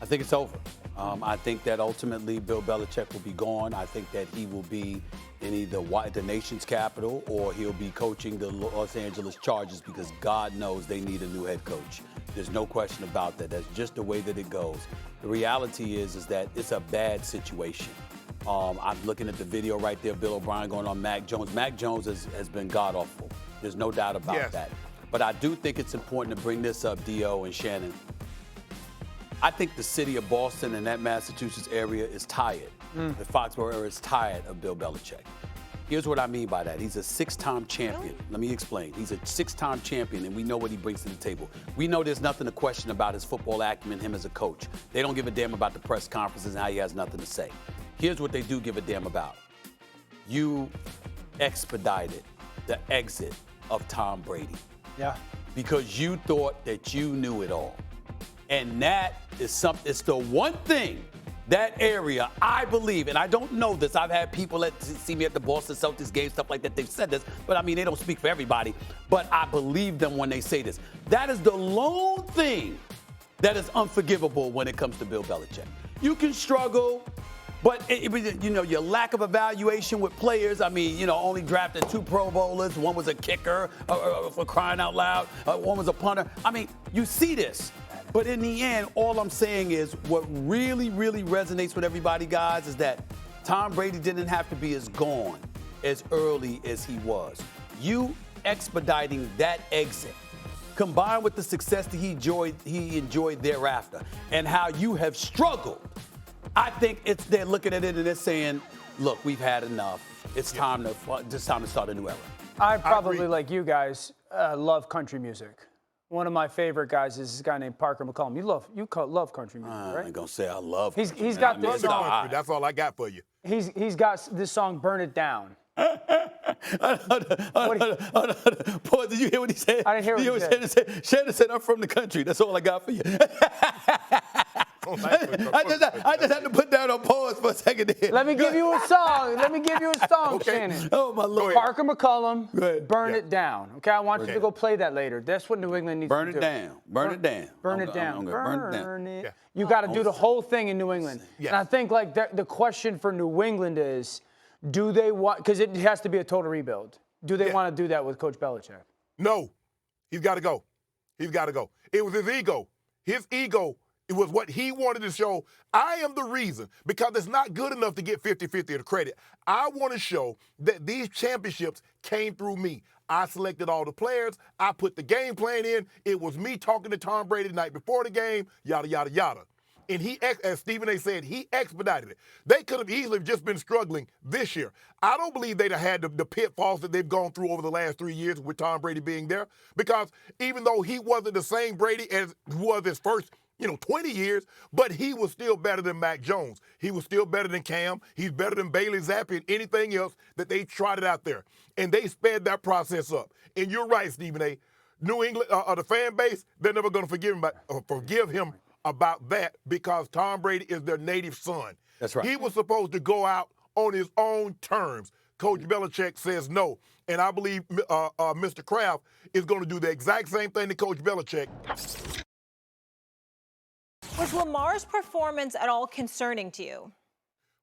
I think it's over. I think that ultimately Bill Belichick will be gone. I think that he will be in either the nation's capital or he'll be coaching the Los Angeles Chargers because God knows they need a new head coach. There's no question about that. That's just the way that it goes. The reality is that it's a bad situation. I'm looking at the video right there, Bill O'Brien going on Mac Jones. Mac Jones has been god-awful. There's no doubt about that. But I do think it's important to bring this up, Dio and Shannon. I think the city of Boston and that Massachusetts area is tired. The Foxborough area is tired of Bill Belichick. Here's what I mean by that. He's a six-time champion. Really? Let me explain. He's a six-time champion, and we know what he brings to the table. We know there's nothing to question about his football acumen, him as a coach. They don't give a damn about the press conferences and how he has nothing to say. Here's what they do give a damn about. You expedited the exit of Tom Brady. Yeah. Because you thought that you knew it all. And that is something, it's the one thing, that area, I believe, and I don't know this, I've had people that see me at the Boston Celtics game, stuff like that, they've said this, but I mean, they don't speak for everybody, but I believe them when they say this. That is the lone thing that is unforgivable when it comes to Bill Belichick. You can struggle, but your lack of evaluation with players, I mean, only drafted 2 Pro Bowlers, one was a kicker, for crying out loud, one was a punter. I mean, you see this. But in the end, all I'm saying is what really, really resonates with everybody, guys, is that Tom Brady didn't have to be as gone as early as he was. You expediting that exit, combined with the success that he enjoyed thereafter, and how you have struggled, I think they're looking at it and they're saying, look, we've had enough. It's time to start a new era. I probably, like you guys, love country music. One of my favorite guys is this guy named Parker McCollum. You love country music, right? I ain't gonna say I love. He's got this song. That's all I got for you. He's got this song, "Burn It Down." Paul, did you hear what he said? I didn't hear what he said. Shannon said, "I'm from the country. That's all I got for you." I just had to put that on pause for a second there. Let me give you a song. Okay. Shannon. Oh, my Lord. Parker McCollum, ahead. Burn It Down. Okay, I want you to go play that later. That's what New England needs to do. Burn it down. Burn it down. Burn it down. I'm gonna burn it down. Burn it. You got to do the whole thing in New England. Yeah. And I think the question for New England is, do they want, because it has to be a total rebuild. Do they want to do that with Coach Belichick? No. He's got to go. He's got to go. It was his ego. His ego, it was what he wanted to show. I am the reason, because it's not good enough to get 50-50 of the credit. I want to show that these championships came through me. I selected all the players. I put the game plan in. It was me talking to Tom Brady the night before the game, yada, yada, yada. And he, as Stephen A. said, he expedited it. They could have easily just been struggling this year. I don't believe they'd have had the pitfalls that they've gone through over the last 3 years with Tom Brady being there, because even though he wasn't the same Brady as was his first 20 years, but he was still better than Mac Jones. He was still better than Cam. He's better than Bailey Zappi and anything else that they trotted out there. And they sped that process up. And you're right, Stephen A. New England, the fan base, they're never going to forgive him about that, because Tom Brady is their native son. That's right. He was supposed to go out on his own terms. Coach Belichick says no. And I believe Mr. Kraft is going to do the exact same thing to Coach Belichick. Was Lamar's performance at all concerning to you?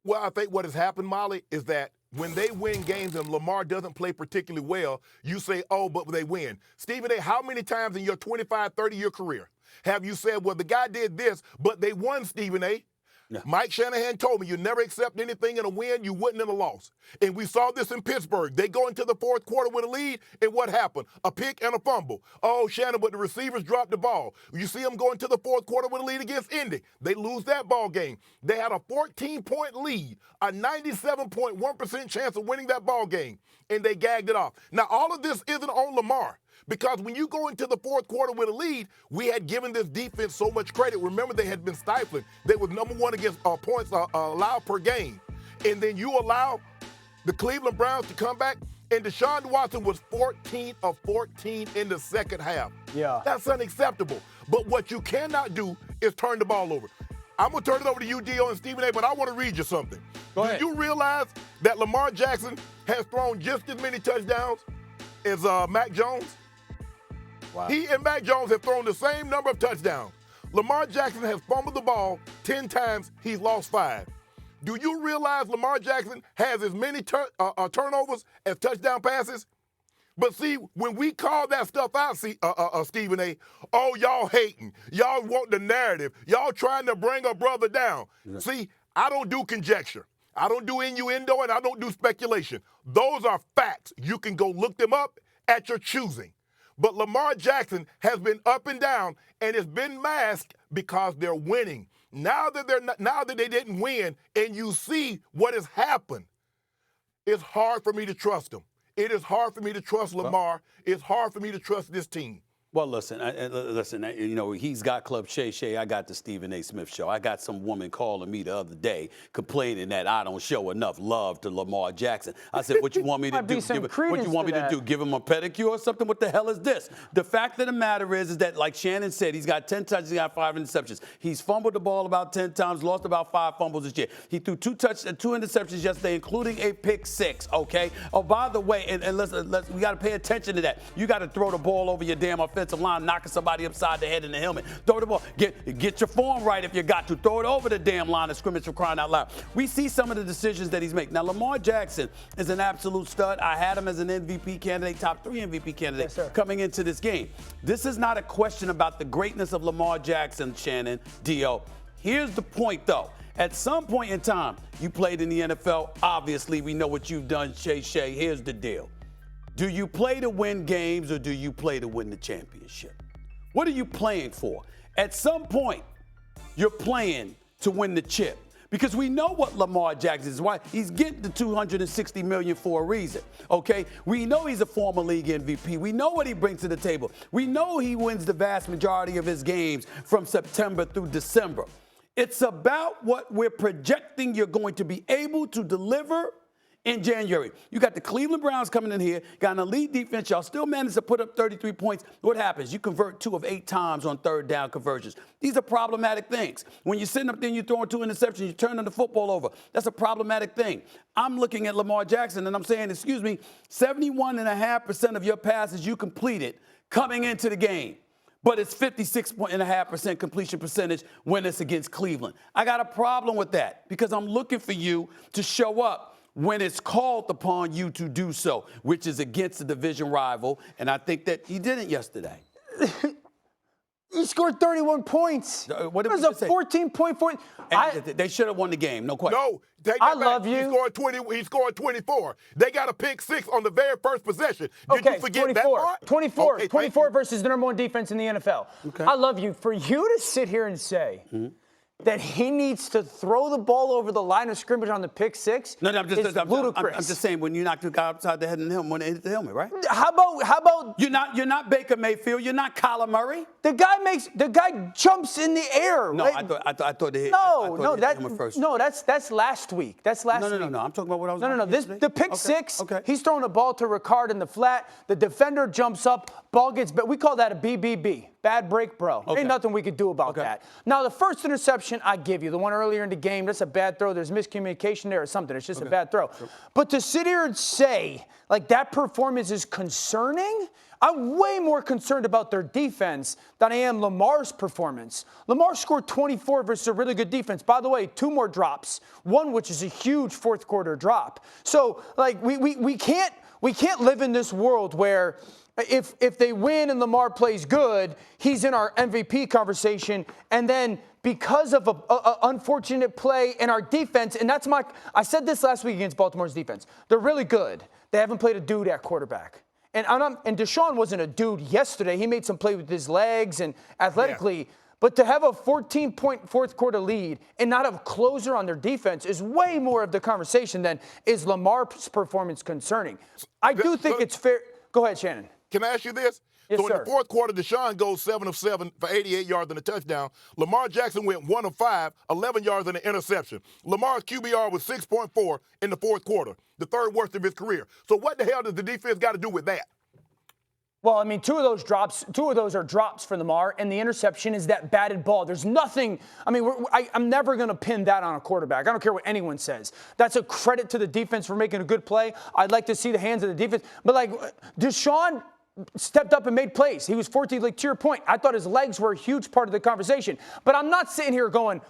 Well, I think what has happened, Molly, is that when they win games and Lamar doesn't play particularly well, you say, oh, but they win. Stephen A., how many times in your 25, 30-year career have you said, well, the guy did this, but they won, Stephen A.? Yeah. Mike Shanahan told me you never accept anything in a win you wouldn't in a loss. And we saw this in Pittsburgh. They go into the fourth quarter with a lead, and what happened? A pick and a fumble. Oh, Shannon, but the receivers dropped the ball. You see them go into the fourth quarter with a lead against Indy. They lose that ball game. They had a 14-point lead, a 97.1% chance of winning that ball game, and they gagged it off. Now, all of this isn't on Lamar. Because when you go into the fourth quarter with a lead, we had given this defense so much credit. Remember, they had been stifling. They were number one against points allowed per game. And then you allow the Cleveland Browns to come back, and Deshaun Watson was 14 of 14 in the second half. Yeah. That's unacceptable. But what you cannot do is turn the ball over. I'm going to turn it over to you, Dio and Stephen A., but I want to read you something. Go ahead. Do you realize that Lamar Jackson has thrown just as many touchdowns as Mac Jones? Wow. He and Mac Jones have thrown the same number of touchdowns. Lamar Jackson has fumbled the ball 10 times. He's lost 5. Do you realize Lamar Jackson has as many turnovers as touchdown passes? But see, when we call that stuff out, Stephen A., oh, y'all hating. Y'all want the narrative. Y'all trying to bring a brother down. Yeah. See, I don't do conjecture. I don't do innuendo, and I don't do speculation. Those are facts. You can go look them up at your choosing. But Lamar Jackson has been up and down, and it's been masked because they're winning. Now that they didn't win, and you see what has happened, it's hard for me to trust them. It is hard for me to trust Lamar. It's hard for me to trust this team. Well, listen, you know, he's got Club Shay Shay. I got the Stephen A. Smith show. I got some woman calling me the other day complaining that I don't show enough love to Lamar Jackson. I said, what you want me to do? What you want me to do? Give him a pedicure or something? What the hell is this? The fact of the matter is that, like Shannon said, he's got 10 touches, he's got 5 interceptions. He's fumbled the ball about 10 times, lost about 5 fumbles this year. He threw 2 interceptions yesterday, including a pick 6, okay? Oh, by the way, and we got to pay attention to that. You got to throw the ball over your damn offensive line, knocking somebody upside the head in the helmet. Throw the ball. Get your form right if you got to. Throw it over the damn line of scrimmage for crying out loud. We see some of the decisions that he's making. Now, Lamar Jackson is an absolute stud. I had him as an MVP candidate, top 3 MVP candidate coming into this game. This is not a question about the greatness of Lamar Jackson, Shannon, Dio. Here's the point, though. At some point in time, you played in the NFL. Obviously, we know what you've done, Shay Shay. Here's the deal. Do you play to win games or do you play to win the championship? What are you playing for? At some point, you're playing to win the chip because we know what Lamar Jackson is. Why he's getting the $260 million for a reason. Okay, we know he's a former league MVP. We know what he brings to the table. We know he wins the vast majority of his games from September through December. It's about what we're projecting you're going to be able to deliver in January. You got the Cleveland Browns coming in here, got an elite defense. Y'all still managed to put up 33 points. What happens? You convert 2 of 8 times on third down conversions. These are problematic things. When you're sitting up there and you're throwing 2 interceptions, you're turning the football over. That's a problematic thing. I'm looking at Lamar Jackson and I'm saying, 71.5% of your passes you completed coming into the game. But it's 56.5% completion percentage when it's against Cleveland. I got a problem with that because I'm looking for you to show up when it's called upon you to do so, which is against the division rival, and I think that he didn't yesterday. He scored 31 points. What did it was a 14.4. They should have won the game, no question. No, I love you. He scored 24. They got a pick 6 on the very first possession. Did you forget 24. that part? 24. Okay, 24 versus the #1 defense in the NFL. Okay. I love you. For you to sit here and say that he needs to throw the ball over the line of scrimmage on the pick 6 is ludicrous. I'm just saying, when you knock the guy upside the head in the helmet, when it hit the helmet, right? How about you're not Baker Mayfield, you're not Kyler Murray. The guy jumps in the air. No, right? I thought they hit. That's last week. That's last week. No. I'm talking about what I was. No. The pick 6. Okay. He's throwing the ball to Ricard in the flat. The defender jumps up. Ball gets. We call that a BBB. Bad break, bro. Okay. Ain't nothing we could do about that. Now, the first interception, I give you. The one earlier in the game, that's a bad throw. There's miscommunication there or something. It's just a bad throw. Sure. But to sit here and say, like, that performance is concerning, I'm way more concerned about their defense than I am Lamar's performance. Lamar scored 24 versus a really good defense. By the way, 2 more drops, one which is a huge fourth quarter drop. So, like, we can't live in this world where if they win and Lamar plays good, he's in our MVP conversation, and then because of a unfortunate play in our defense, and I said this last week against Baltimore's defense, they're really good. They haven't played a dude at quarterback. And Deshaun wasn't a dude yesterday. He made some play with his legs and athletically. Yeah. But to have a 14-point fourth quarter lead and not have a closer on their defense is way more of the conversation than is Lamar's performance concerning. I do think it's fair. Go ahead, Shannon. Can I ask you this? Yes, so in sir. the fourth quarter, Deshaun goes 7 of 7 for 88 yards and a touchdown. Lamar Jackson went 1 of 5, 11 yards and an interception. Lamar's QBR was 6.4 in the fourth quarter, the 3rd worst of his career. So what the hell does the defense got to do with that? Well, I mean, 2 of those are drops for Lamar, and the interception is that batted ball. There's nothing. I mean, I'm never going to pin that on a quarterback. I don't care what anyone says. That's a credit to the defense for making a good play. I'd like to see the hands of the defense. But, like, Deshaun stepped up and made plays. He was 14th, like to your point. I thought his legs were a huge part of the conversation. But I'm not sitting here going,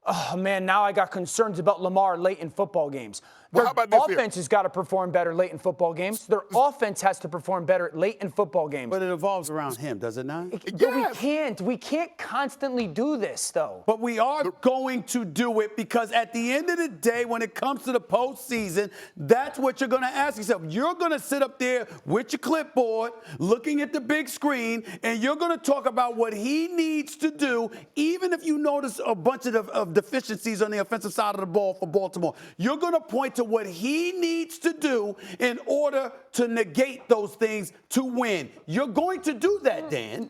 oh, man, now I got concerns about Lamar late in football games. Well, Their how about this offense has got to perform better late in football games. Their offense has to perform better late in football games. But it evolves around him, does it not? But we can't constantly do this, though. But we are going to do it because at the end of the day, when it comes to the postseason, that's what you're going to ask yourself. You're going to sit up there with your clipboard, looking at the big screen, and you're going to talk about what he needs to do, even if you notice a bunch of deficiencies on the offensive side of the ball for Baltimore. You're going to point to what he needs to do in order to negate those things to win. You're going to do that, Dan.